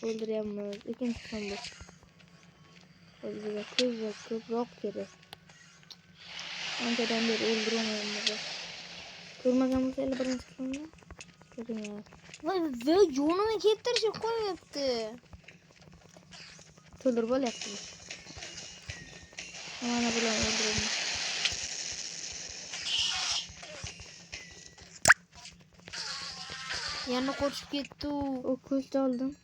öldüremiz. İkinci son bu. Bize köp gerek. Önceden beri öldüremiyoruz. Görmediğimiz ele birinci sonunda. Görün ya. Vay ve yonuma kettirişe koyuyordu. Tölür bol yaptı. Ama ne bulan öldüremiyoruz. Yanına koşup gitti. O kılıçta aldım.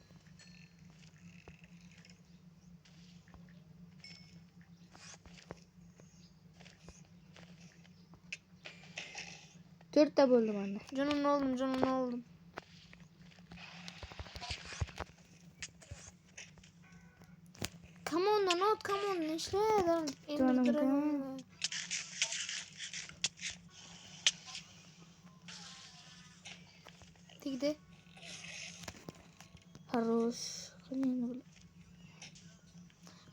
Dörtte böldüm anne. Canın oldum. Come on işte. Canım. Tigde. Harus.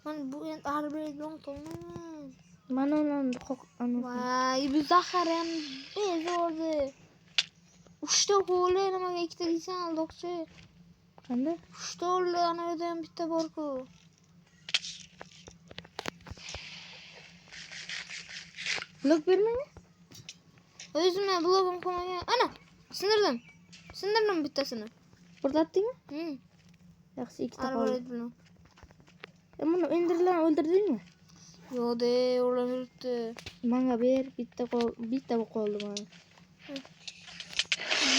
Man bu en harbi long tolmaz. Mana onun anu. Vay bu Zahar'ın bez oldu. Uçta hole ama ikide gitsen aldokça. Anne? Uçta oldu ana ödem bitti borku. Blok vermene? Özüme blogum koyma. Ana sınırdım bittasını. Burada attın mı? Hı. Yaxşı iki tane Araba oldu. öldürdüm. Bunu indirilen öldürdün mü? Yo de oradan yürüttü. Bana bir bitti bu koldu bana.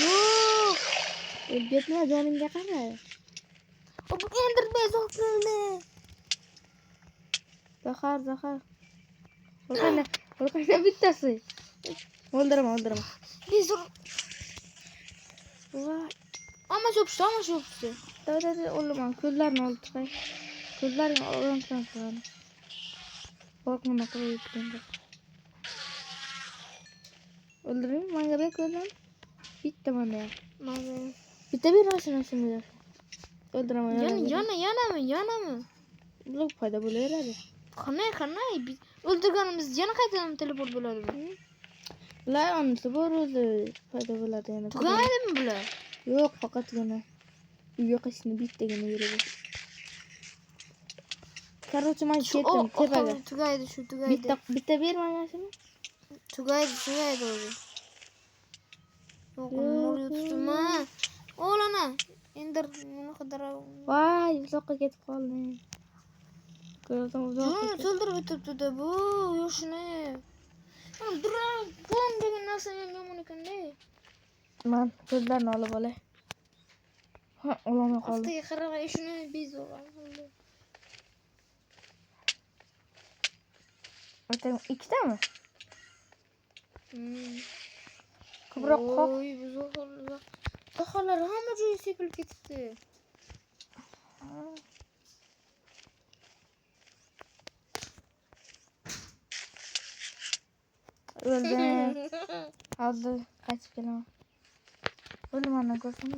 Yok. Elbette canım yakar. O bu ender bez oldu. Zakar. Orkana bittesi. Öldürme. Biz Vay. ama çöpüştü. Da oğlum kızlar ne oldu kay? Kızlar oğlum sen. Korkma koyup gönder. Öldüreyim manga bek öldüreyim. Bitti bana ya. Malzeme. Bitti bir nasıl şimdi. Öldüreme. Yana mı? Blok fayda buluyor herhalde. Kanay biz öldürganımız yana kaytalım teleport buladı. La anısı boruldu. Fayda buladı yani. Tugaydı mı bula? Yok fakat gene. Yok şimdi bitti gene yürüdü. Короче ben kettim tepede. Tugaydı. Bitti bir bana şimdi. Tugaydı oldu. Yok onu tuttum ha. Oğlana. İndir ne kadar. Vay uzağa ketip kaldım. Gördüm uzağa Canım ketip. sıldır bitirdi de bu. Yoşunu. Duran. Bom degen nasıl yemem ne? Man kızlar ne oldu böyle? Ha olana kaldı. Haftaya karama şunu biz olan. Öte iki de mi? Kıbrak kok. Oy bu zohorlar. Zohorlar hamıcı sepilip gitti. Öldü. Aldı. Kaçıp gelemem. Öldüm anne görsün de.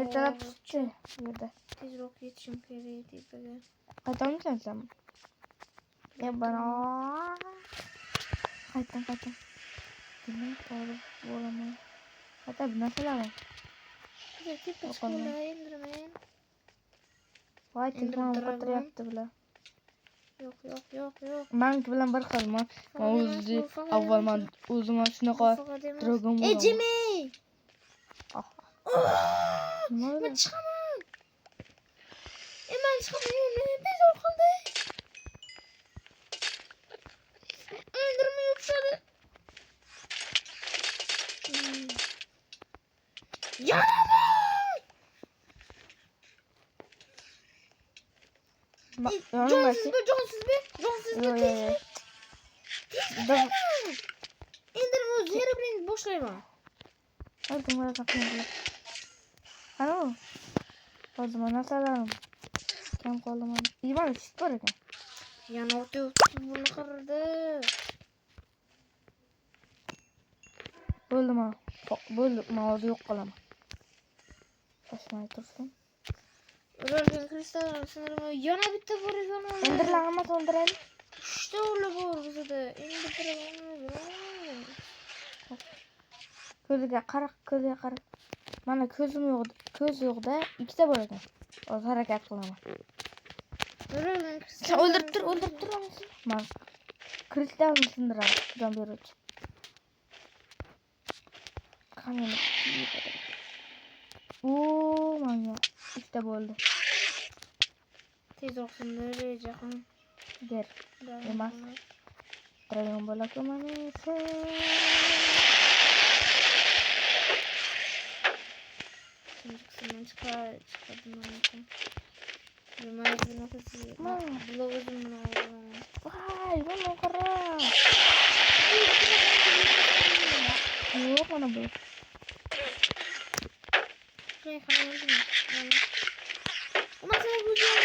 Ertelep tuttu. Yerde. Tezrok yetişim kereydi böyle. Kaytan mısın sen? Ya bana. Kaytan. Dinle doğru bu olamıyor. Hatta bu nasıl alayım? Güzel tip çıkıyorlar indirmeyin. Vay telefon katır yaptı bile. Yok. Ben ki bilen bir kalma. Mağuzdu. Avvalman uzman şuna kadar. Dragım Ecemi! Ne oldu? Ben çıkamam. Ben çıkamıyorum. Ben zor kaldı. Öldürme yok şöyle. Yanama! Cansız be. İndirme o zehri birini boşlayma. Hadi bana takmayalım. Alo. O zaman nasıl alalım? Kim kolum onu? İyi var şişt var ya. Yani ortaya bunu kırdı. Böldüm ha orada yok kalama. Başmayı dursun. Öğrendiğin kristal sınırımı yana bitti bu İndir lan ama sonduralım. İşte öyle bu bize de. İndir. Kölge karak. Mana ko'zim yo'q, ko'z yo'qda ikkita bor ekan. Hozir harakat qilaman. Sen o'ldirib tur onasini. Men kristalni sindiraman. Jon beruvchi. Qani. Manga ikkita bo'ldi. Tezroq sindirajaqam. Ber. Emas. Dragon bola ko'manisi. Kısmını çıkardım ben. Numarasını nasıl bulamadım bunu. Vay, bunu kara. Yok mana bu. Şey kanalım. Ama sen bu canlı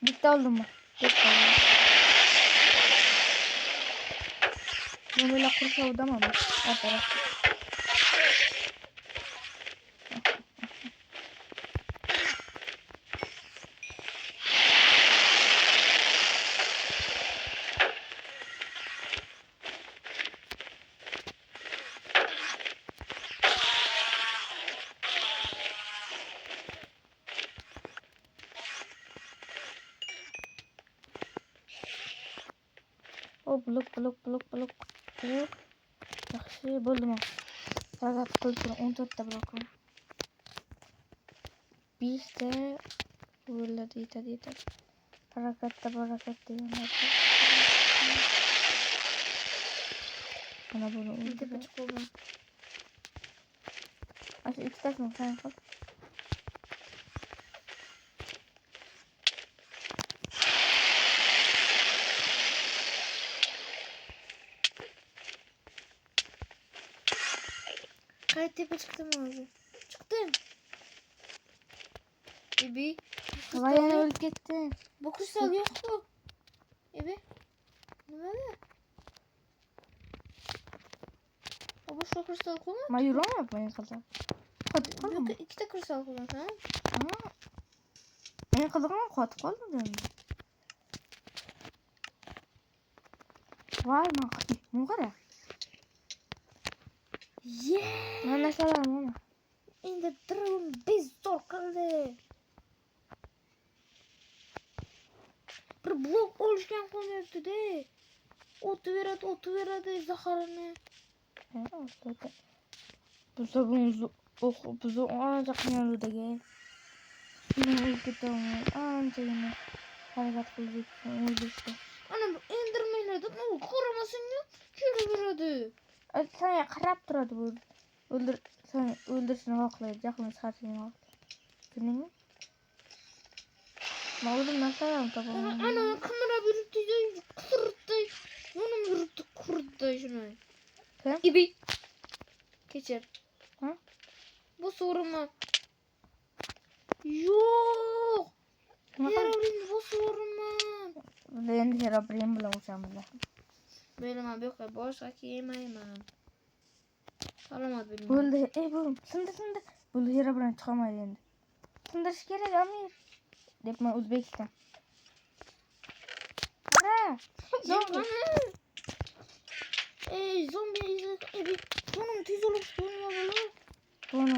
Bitti oldum mu? Bitti oldum. Ben böyle kursa udamam. Her taraf. O blok. Yaxshi bo'ldimi? Faqat qildim 14 ta blokim. 5 ta bo'ladi yetadi. Harakatda deganlar. Mana buni tepe çıkıldı. Aşı ikkitasini sen qil. Kayıt tepe çıktım abi. Çıktım. Ebi. Vay yana o'lib ketdi. Bu kristal yok mu? Ebi. Ne böyle? Baba şu kristal kullan. Men yuramayapman qildim. Qotib qoldim. İkita kristal kullan tamam. Men qiziqman qotib qoldim endi. Vay men qotib qara. Yeah. Mana salaam. Endi dragon biz zor qildi. Bir blok oluşgan qo'yapti-da. Otu veradi zaharini. Biz ancha qiynaluvdagi. Men ketaman. Anchagina harakat qildik. O'ldirishdi. Ana endermenlardan u qaramasang-ku, kelaveradi. Sen qarab turadi bu. Sen o'ldirishni xohlaydi. Jahlim chiqarishni. Tushundingmi? Men o'zim nasaram topaman. Ana kamera yuribdi, qurdi. Bunu yuribdi, qurdi shuni. Kim? Ibi. Kechir. Ha? Bu so'rama. Yo'q. Heroin bu so'rama. Endi Herobrine bilan o'chamiz. Bilaman, bu yoqqa boshqa kelmayman. Salomat bo'ling. Bo'ldi. Bu sindi. Bu Herobrine chiqamaydi endi. Sindirish kerak, Amir. Debman O'zbekiston. Qara. Zombi. Zombi Ebi. Bunun tez olup dönüyor Bunu.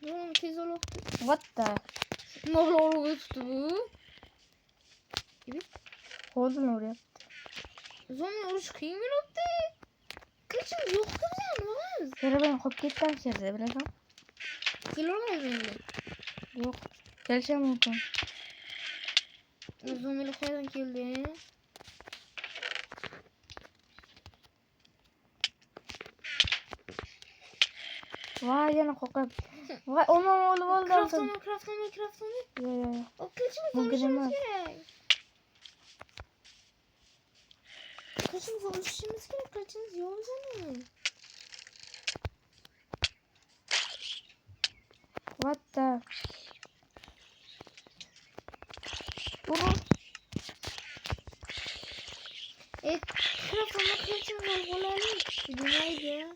Bunun tez olup. What the? Ne oluyor bu? Ebi. Holdun oraya. Zombi oruç kıyım yaptı. Kaçım yoktu bizden. Herobrine qolib ketgan yerda, bilasan? Kelolmaydi. Yo'q. Kelishi mumkin. Zombilar qayerdan keldi? Vay yana qo'rqib. Vay omon o'lib oldi. Craftlama. Yo'q. O kaçımız Mümkün oluşumuz emas. gerek. Kaçımız oluşumuz gerek. Kaçımız yok zaten. What the? Vurun. Craftlama kaçımız olalım. Dünyaydı ya.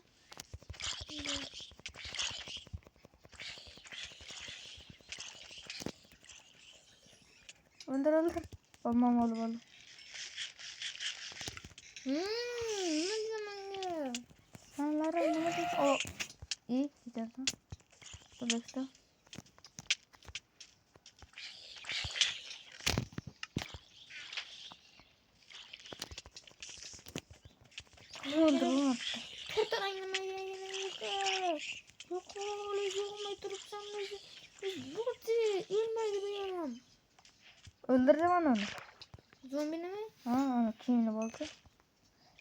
Öldür. Olmam oğlum. Ne zaman? Sanlara ne demek? O iyi gidiyordu. Öldürsün. Öldür. Kurtar aynamaya. Yok öyle yormaya durupsan biz burada ölmeydi benim. Öldüreceğim onu. Zombini mi? Ha, onu kimini buldu?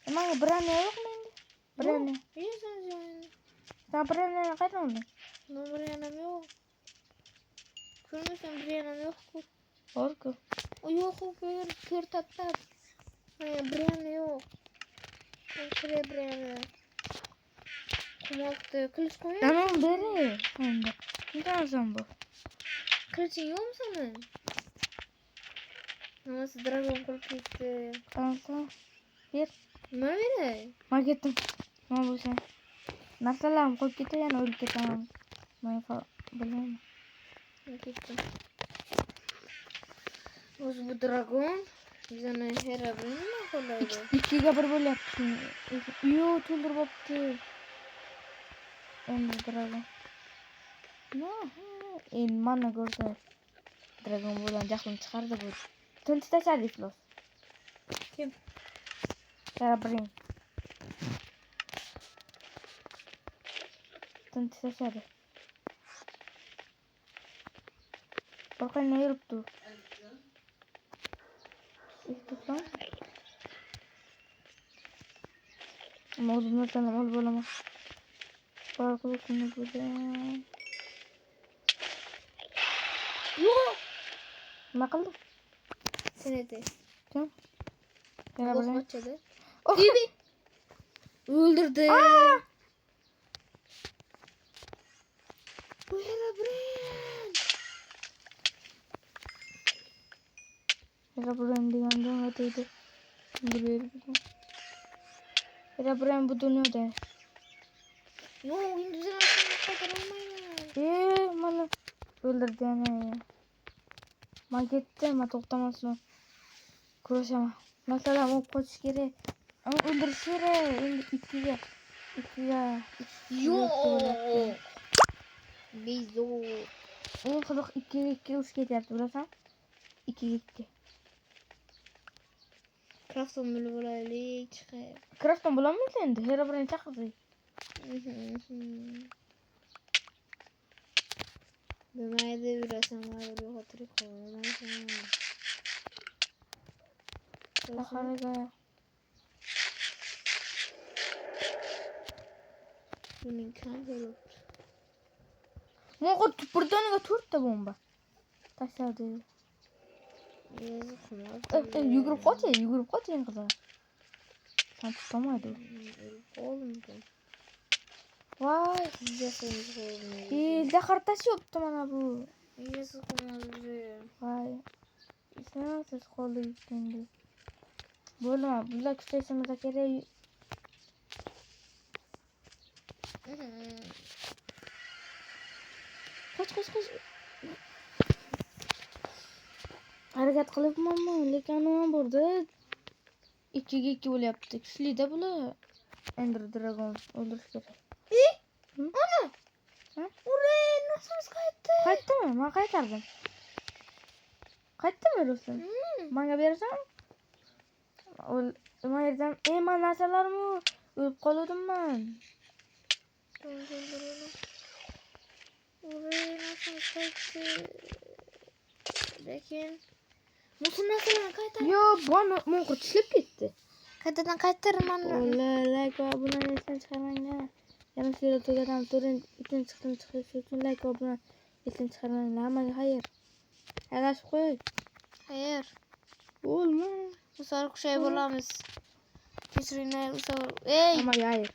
Ama Branne yok mu şimdi? Branne. İyi sen zombini. Sen Branne'ne kaç oldu? Buraya anam yok. Görmüşsün buraya anam yok. Korku. O yok kör tatlar. Buraya yok. Buraya. Kumaktı. Kılıç koyuyor. Tamam beri. Sen de. Ne tanısan bu? Kılıçın yok mu senin? Nasıl dragon kılıç gitti. Kanka. Bir. Ne öyle? Marketim. Ne bu sen? Nasıl lan? Koy gitti yani öyle gitti tamam. Ben falan bilmiyorum. Gittim. Bu dragon. Bize ne herhalde ne kolaydı? İkiye bir böyle yaptım. Yoo tuldur baktı. Ender dragon. Mana gördü. Dragon buradan jahlım çıkardı bu. Tünti de çardı iflos. Kim? Herobrine. Tünti de çardı. Korkan ne yürüptü? İflos lan. Ama o zaman tanım ol bulama. Korkulukunu burada. Yok. Ne kıldı? Senedi. Kim? Allah Herobrine. kaçadı. Oh. Gibi. Öldürdü. Bu Herobrine. Herobrine dünyanın öteydi. Buraya Herobrine bu dönüyordu. Yok güzel aslında kadar olmayın. Mana öldürdü yani ya. Ma gitti ama toxtamasın. Kurashama. Mesela o koç kere ama öldürüş kere ikiye. Yok. Bizo. En fazla iki uç giderdi burası. 2. Krafton böyle çıkar. Krafton bulamıyor sende. Herobrine çakırdı. Bömeğe de biraz ama böyle hatırı koyamazsın. Takarıga. Bunun kan böyle. Mogo buradan turta bomba. Taşadı. Yazık mı? Yuguruk kaç en kadar. Sen tutamaydı. Oğlum bu. Vay. Yazık oğlum. İyi de kartaş yoktu bana bu. Yazık olmadı. Vay. Sen nasıl kolu yüklendi? Böyle mi? Burada küçükseniz kere kaç. Hareket kılıp mı? Lekin burada 2'ye 2 böyle yaptık. Şöyle de böyle Ender Dragon öldürüş gerek. Ana! Ha? Oraya nasıl kayıttı? Kayıttı mı? Ben kaytardım. Kayıttı mı Rus'un? Bana verirsen? Bana verirsen. Ben nasalar mı? Ölüp kalıyordum ben. Oraya nasıl kayıttı? Lakin nasıl kayıttı? Yo bana kurtulup gitti. Kayıttan kayıttırım ben. Like abone olmayı çıkarmayın. Yanlış yere tıkladan durun. İtin çıkıyorsun. Like abone itin çıkarmayın. Ama hayır. Helaş koy. Hayır. Olmaz. Bu sarı şey bulamaz. Kesinlikle bu sarı. Ey! Ama hayır.